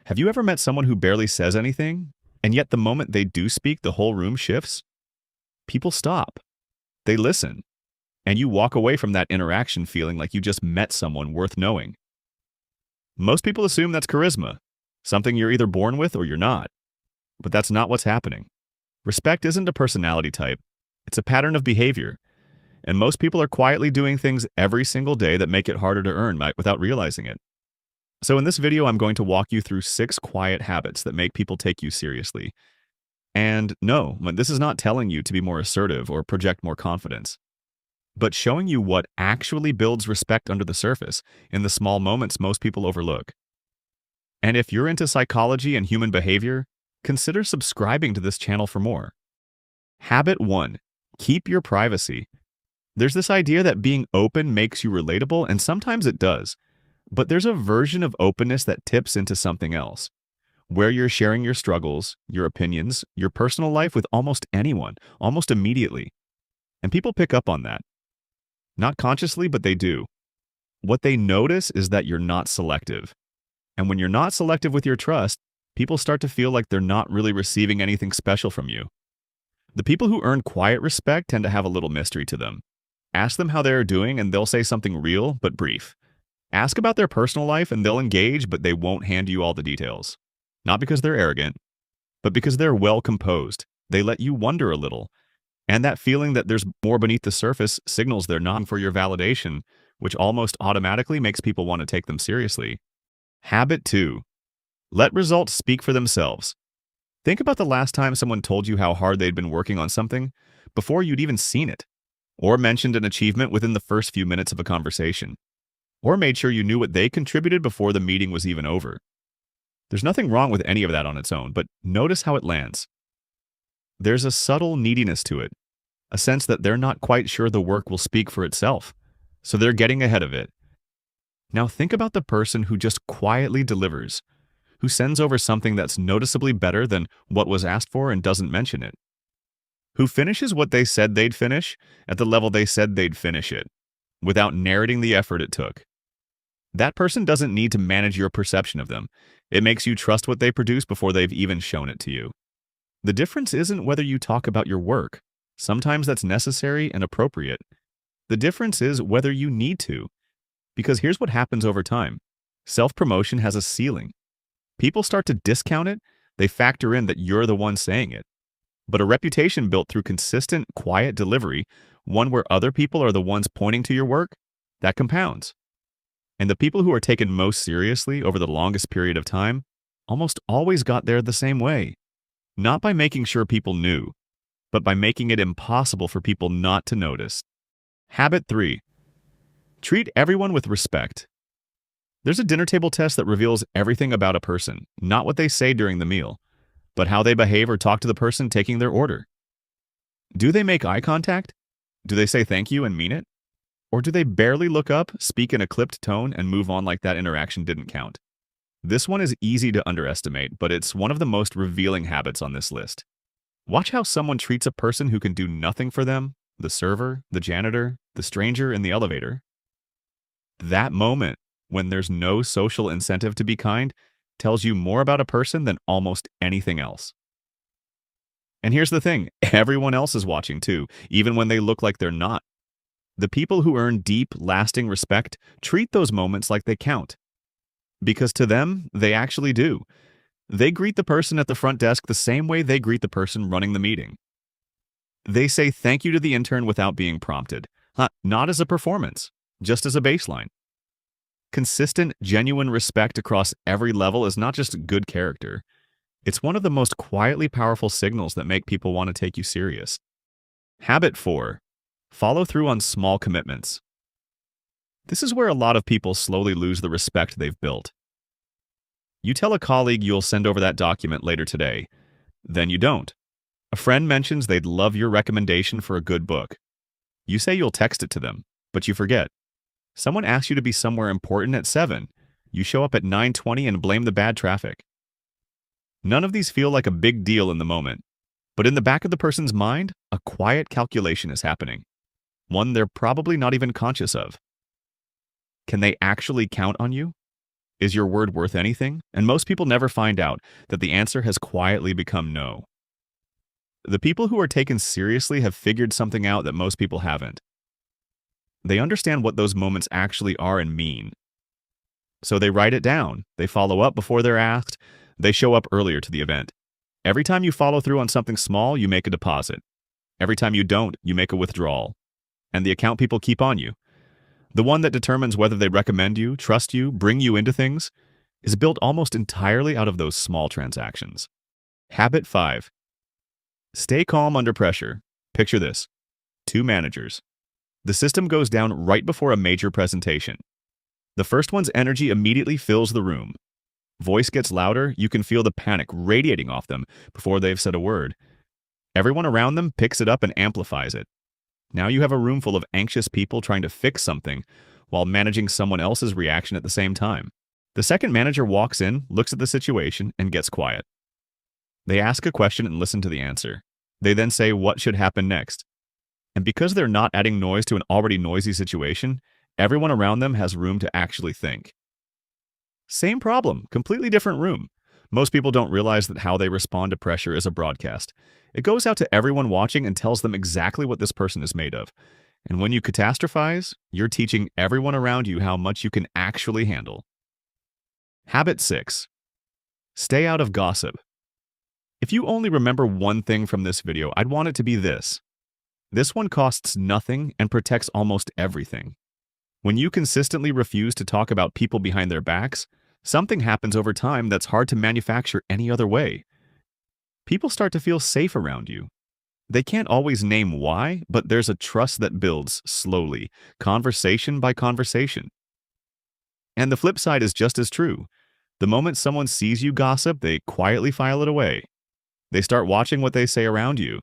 Have you ever met someone who barely says anything, and yet the moment they do speak, the whole room shifts? People stop. They listen, and you walk away from that interaction feeling like you just met someone worth knowing. Most people assume that's charisma, something you're either born with or you're not. But that's not what's happening. Respect isn't a personality type. It's a pattern of behavior. And most people are quietly doing things every single day that make it harder to earn without realizing it. So in this video, I'm going to walk you through 6 quiet habits that make people take you seriously. And no, this is not telling you to be more assertive or project more confidence, but showing you what actually builds respect under the surface in the small moments most people overlook. And if you're into psychology and human behavior, consider subscribing to this channel for more. Habit 1. Keep your privacy. There's this idea that being open makes you relatable, and sometimes it does. But there's a version of openness that tips into something else, where you're sharing your struggles, your opinions, your personal life with almost anyone, almost immediately. And people pick up on that. Not consciously, but they do. What they notice is that you're not selective. And when you're not selective with your trust, people start to feel like they're not really receiving anything special from you. The people who earn quiet respect tend to have a little mystery to them. Ask them how they're doing and they'll say something real but brief. Ask about their personal life and they'll engage, but they won't hand you all the details. Not because they're arrogant, but because they're well composed. They let you wonder a little. And that feeling that there's more beneath the surface signals they're not for your validation, which almost automatically makes people want to take them seriously. Habit 2. Let results speak for themselves. Think about the last time someone told you how hard they'd been working on something before you'd even seen it, or mentioned an achievement within the first few minutes of a conversation, or made sure you knew what they contributed before the meeting was even over. There's nothing wrong with any of that on its own, but notice how it lands. There's a subtle neediness to it, a sense that they're not quite sure the work will speak for itself, so they're getting ahead of it. Now think about the person who just quietly delivers, who sends over something that's noticeably better than what was asked for and doesn't mention it, who finishes what they said they'd finish at the level they said they'd finish it, without narrating the effort it took. That person doesn't need to manage your perception of them. It makes you trust what they produce before they've even shown it to you. The difference isn't whether you talk about your work. Sometimes that's necessary and appropriate. The difference is whether you need to. Because here's what happens over time. Self-promotion has a ceiling. People start to discount it. They factor in that you're the one saying it. But a reputation built through consistent, quiet delivery, one where other people are the ones pointing to your work, that compounds. And the people who are taken most seriously over the longest period of time almost always got there the same way. Not by making sure people knew, but by making it impossible for people not to notice. Habit 3. Treat everyone with respect. There's a dinner table test that reveals everything about a person, not what they say during the meal, but how they behave or talk to the person taking their order. Do they make eye contact? Do they say thank you and mean it? Or do they barely look up, speak in a clipped tone, and move on like that interaction didn't count? This one is easy to underestimate, but it's one of the most revealing habits on this list. Watch how someone treats a person who can do nothing for them, the server, the janitor, the stranger in the elevator. That moment, when there's no social incentive to be kind, tells you more about a person than almost anything else. And here's the thing, everyone else is watching too, even when they look like they're not. The people who earn deep, lasting respect treat those moments like they count. Because to them, they actually do. They greet the person at the front desk the same way they greet the person running the meeting. They say thank you to the intern without being prompted, not as a performance, just as a baseline. Consistent, genuine respect across every level is not just good character. It's one of the most quietly powerful signals that make people want to take you serious. Habit 4. Follow through on small commitments. This is where a lot of people slowly lose the respect they've built. You tell a colleague you'll send over that document later today, then you don't. A friend mentions they'd love your recommendation for a good book. You say you'll text it to them, but you forget. Someone asks you to be somewhere important at 7. You show up at 9:20 and blame the bad traffic. None of these feel like a big deal in the moment, but in the back of the person's mind, a quiet calculation is happening. One they're probably not even conscious of. Can they actually count on you? Is your word worth anything? And most people never find out that the answer has quietly become no. The people who are taken seriously have figured something out that most people haven't. They understand what those moments actually are and mean. So they write it down, they follow up before they're asked, they show up earlier to the event. Every time you follow through on something small, you make a deposit. Every time you don't, you make a withdrawal. And the account people keep on you. The one that determines whether they recommend you, trust you, bring you into things, is built almost entirely out of those small transactions. Habit 5. Stay calm under pressure. Picture this. 2 managers. The system goes down right before a major presentation. The first one's energy immediately fills the room. Voice gets louder, you can feel the panic radiating off them before they've said a word. Everyone around them picks it up and amplifies it. Now you have a room full of anxious people trying to fix something while managing someone else's reaction at the same time. The second manager walks in, looks at the situation, and gets quiet. They ask a question and listen to the answer. They then say what should happen next. And because they're not adding noise to an already noisy situation, everyone around them has room to actually think. Same problem, completely different room. Most people don't realize that how they respond to pressure is a broadcast. It goes out to everyone watching and tells them exactly what this person is made of. And when you catastrophize, you're teaching everyone around you how much you can actually handle. Habit 6. Stay out of gossip. If you only remember one thing from this video, I'd want it to be this. This one costs nothing and protects almost everything. When you consistently refuse to talk about people behind their backs, something happens over time that's hard to manufacture any other way. People start to feel safe around you. They can't always name why, but there's a trust that builds slowly, conversation by conversation. And the flip side is just as true. The moment someone sees you gossip, they quietly file it away. They start watching what they say around you.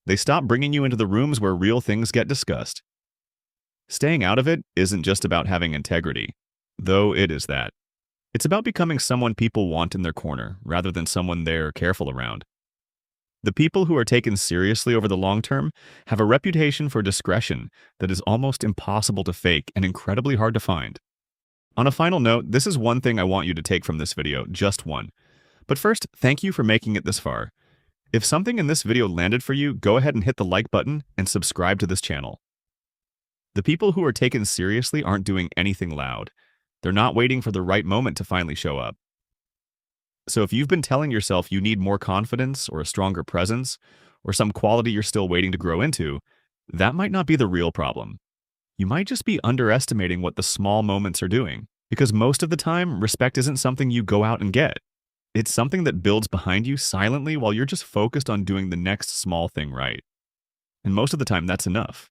They stop bringing you into the rooms where real things get discussed. Staying out of it isn't just about having integrity, though it is that. It's about becoming someone people want in their corner, rather than someone they're careful around. The people who are taken seriously over the long term have a reputation for discretion that is almost impossible to fake and incredibly hard to find. On a final note, this is one thing I want you to take from this video, just one. But first, thank you for making it this far. If something in this video landed for you, go ahead and hit the like button and subscribe to this channel. The people who are taken seriously aren't doing anything loud. They're not waiting for the right moment to finally show up. So if you've been telling yourself you need more confidence or a stronger presence or some quality you're still waiting to grow into, that might not be the real problem. You might just be underestimating what the small moments are doing, because most of the time, respect isn't something you go out and get. It's something that builds behind you silently while you're just focused on doing the next small thing right. And most of the time, that's enough.